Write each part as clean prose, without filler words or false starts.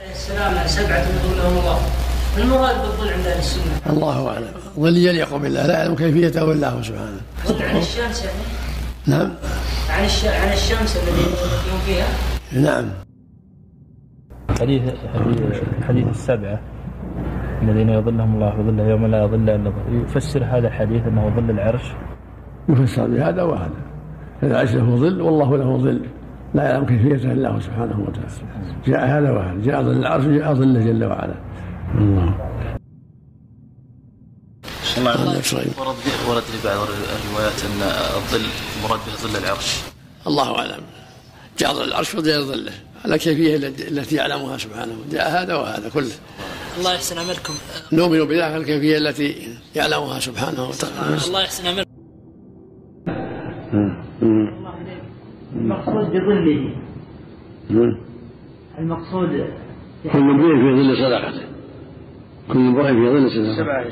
السلام سبعة يظلهم الله. المراد بالظل عند اهل السنه الله اعلم. ظل يليق بالله لا يعلم كيفيته الا هو سبحانه. ظل عن الشمس يعني؟ نعم. عن الشمس الذي يوم فيها؟ نعم. حديث السبعة الذين يظلهم الله بظله يوم لا يظل الا ظله، يفسر هذا الحديث انه ظل العرش؟ يفسر بهذا وهذا. العرش له ظل والله له ظل لا يعلم كيفيته الا هو سبحانه وتعالى. جاء هذا وهذا، جاء ظل العرش وجاء ظله جل وعلا. الله. ورد في بعض الروايات ان الظل مراد به ظل العرش. الله اعلم. جاء ظل العرش وغير ظله على كيفيه التي يعلمها سبحانه. جاء هذا وهذا كله. الله يحسن عملكم. نؤمن بذلك الكيفيه التي يعلمها سبحانه وتعالى. الله يحسن عملكم. المقصود بظله المقصود كل امرئ في ظل صدقته. كل امرئ في ظل صدقته.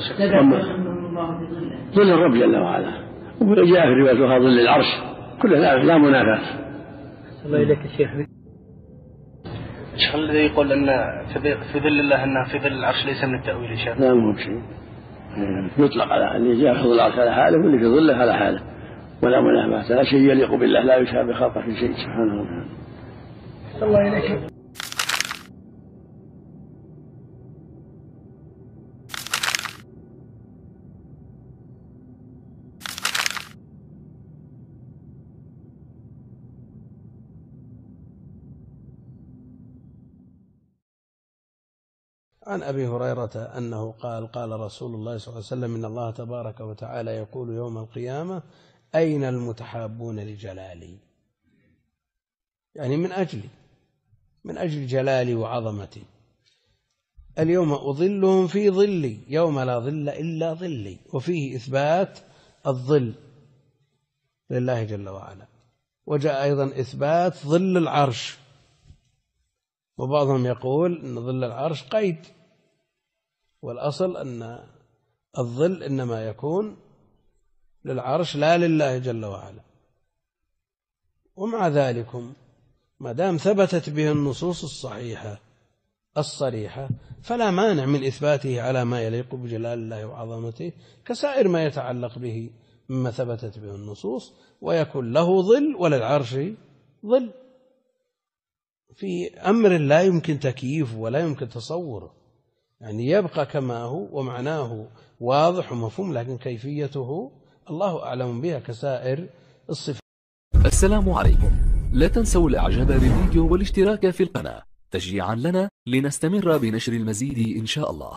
ظل الرب جل وعلا. وجاء في روايه اخرى ظل العرش. كلها لا منافاه. الله اليك يا شيخ. الشيخ الذي يقول ان في ظل الله انه في ظل العرش ليس من التاويل يا شيخ. لا مو بشيء. يطلق على اللي جاء في ظل العرش على حاله واللي في ظله على حاله. ولا منافاه. لا شيء يليق بالله لا يشابه خلقه في شيء سبحانه وتعالى. الله اليك. عن أبي هريرة أنه قال قال رسول الله صلى الله عليه وسلم إن الله تبارك وتعالى يقول يوم القيامة أين المتحابون لجلالي، يعني من أجل جلالي وعظمتي. اليوم أظلهم في ظلي يوم لا ظل إلا ظلي. وفيه إثبات الظل لله جل وعلا. وجاء أيضا إثبات ظل العرش، وبعضهم يقول أن ظل العرش قيد، والأصل أن الظل إنما يكون للعرش لا لله جل وعلا. ومع ذلك ما دام ثبتت به النصوص الصحيحة الصريحة فلا مانع من إثباته على ما يليق بجلال الله وعظمته كسائر ما يتعلق به مما ثبتت به النصوص، ويكون له ظل وللعرش ظل في أمر لا يمكن تكييفه ولا يمكن تصوره، يعني يبقى كما هو ومعناه واضح ومفهوم، لكن كيفيته الله أعلم بها كسائر الصفات. السلام عليكم. لا تنسوا الإعجاب بالفيديو والاشتراك في القناة تشجيعا لنا لنستمر بنشر المزيد إن شاء الله.